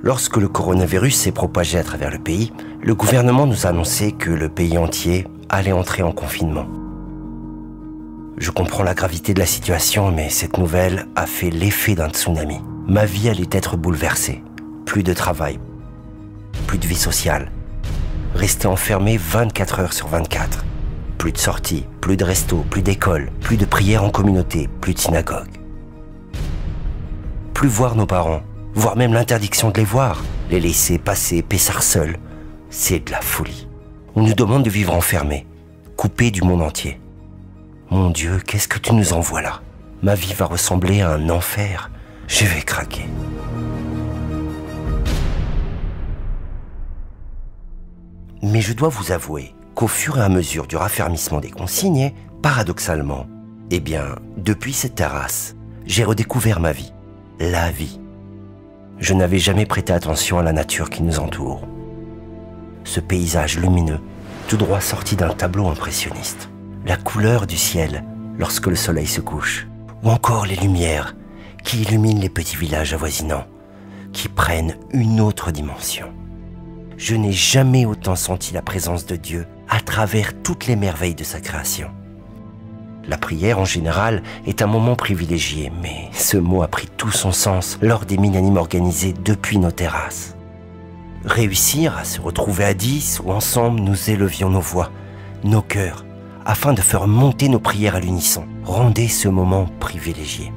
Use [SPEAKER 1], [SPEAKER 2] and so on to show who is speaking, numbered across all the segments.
[SPEAKER 1] Lorsque le coronavirus s'est propagé à travers le pays, le gouvernement nous a annoncé que le pays entier allait entrer en confinement. Je comprends la gravité de la situation, mais cette nouvelle a fait l'effet d'un tsunami. Ma vie allait être bouleversée. Plus de travail, plus de vie sociale. Rester enfermé 24 heures sur 24. Plus de sorties, plus de restos, plus d'écoles, plus de prières en communauté, plus de synagogue. Plus voir nos parents, voire même l'interdiction de les voir. Les laisser passer Pessah seuls, c'est de la folie. On nous demande de vivre enfermés, coupés du monde entier. Mon Dieu, qu'est-ce que tu nous envoies là? Ma vie va ressembler à un enfer. Je vais craquer. Mais je dois vous avouer qu'au fur et à mesure du raffermissement des consignes, paradoxalement, depuis cette terrasse, j'ai redécouvert ma vie, la vie. Je n'avais jamais prêté attention à la nature qui nous entoure. Ce paysage lumineux, tout droit sorti d'un tableau impressionniste. La couleur du ciel lorsque le soleil se couche, ou encore les lumières qui illuminent les petits villages avoisinants, qui prennent une autre dimension. Je n'ai jamais autant senti la présence de Dieu à travers toutes les merveilles de sa création. La prière en général est un moment privilégié, mais ce mot a pris tout son sens lors des minanimes organisés depuis nos terrasses. Réussir à se retrouver à 10 où ensemble nous élevions nos voix, nos cœurs, afin de faire monter nos prières à l'unisson, rendait ce moment privilégié.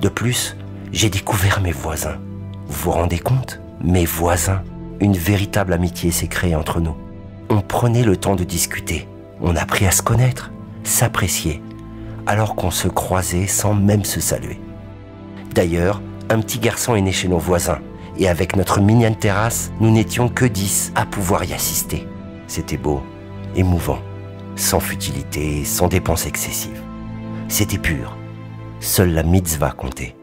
[SPEAKER 1] De plus, j'ai découvert mes voisins. Vous vous rendez compte? Mes voisins. Une véritable amitié s'est créée entre nous. On prenait le temps de discuter. On a appris à se connaître, s'apprécier, alors qu'on se croisait sans même se saluer. D'ailleurs, un petit garçon est né chez nos voisins, et avec notre mignonne terrasse, nous n'étions que 10 à pouvoir y assister. C'était beau, émouvant, sans futilité, sans dépenses excessives. C'était pur. Seule la mitzvah comptait.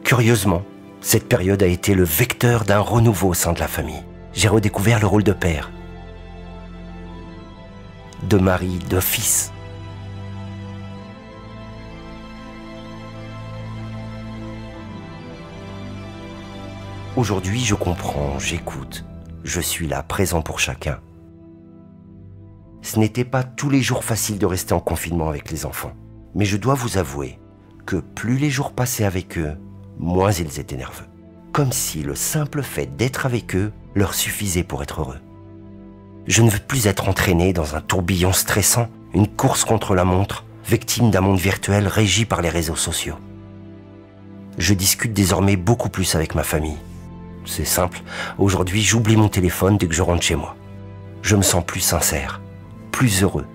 [SPEAKER 1] Curieusement, cette période a été le vecteur d'un renouveau au sein de la famille. J'ai redécouvert le rôle de père, de mari, de fils. Aujourd'hui, je comprends, j'écoute. Je suis là, présent pour chacun. Ce n'était pas tous les jours facile de rester en confinement avec les enfants. Mais je dois vous avouer que plus les jours passaient avec eux, moins ils étaient nerveux. Comme si le simple fait d'être avec eux leur suffisait pour être heureux. Je ne veux plus être entraîné dans un tourbillon stressant, une course contre la montre, victime d'un monde virtuel régi par les réseaux sociaux. Je discute désormais beaucoup plus avec ma famille. C'est simple, aujourd'hui j'oublie mon téléphone dès que je rentre chez moi. Je me sens plus sincère, plus heureux,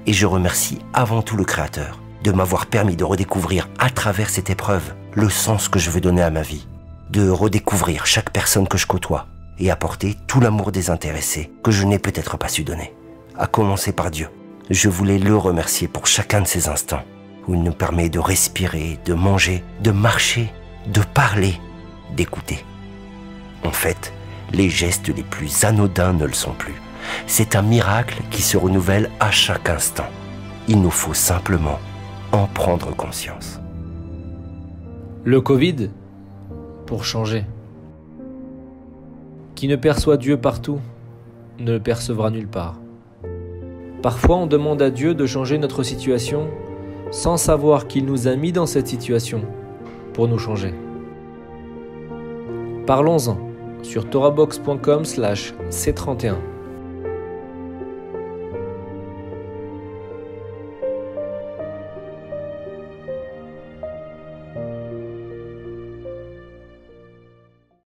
[SPEAKER 1] et je remercie avant tout le Créateur de m'avoir permis de redécouvrir à travers cette épreuve le sens que je veux donner à ma vie, de redécouvrir chaque personne que je côtoie et apporter tout l'amour désintéressé que je n'ai peut-être pas su donner, à commencer par Dieu. Je voulais le remercier pour chacun de ces instants où il nous permet de respirer, de manger, de marcher, de parler, d'écouter. En fait, les gestes les plus anodins ne le sont plus. C'est un miracle qui se renouvelle à chaque instant. Il nous faut simplement en prendre conscience.
[SPEAKER 2] Le Covid, pour changer. Qui ne perçoit Dieu partout, ne le percevra nulle part. Parfois, on demande à Dieu de changer notre situation sans savoir qu'il nous a mis dans cette situation pour nous changer. Parlons-en sur torahbox.com/c31.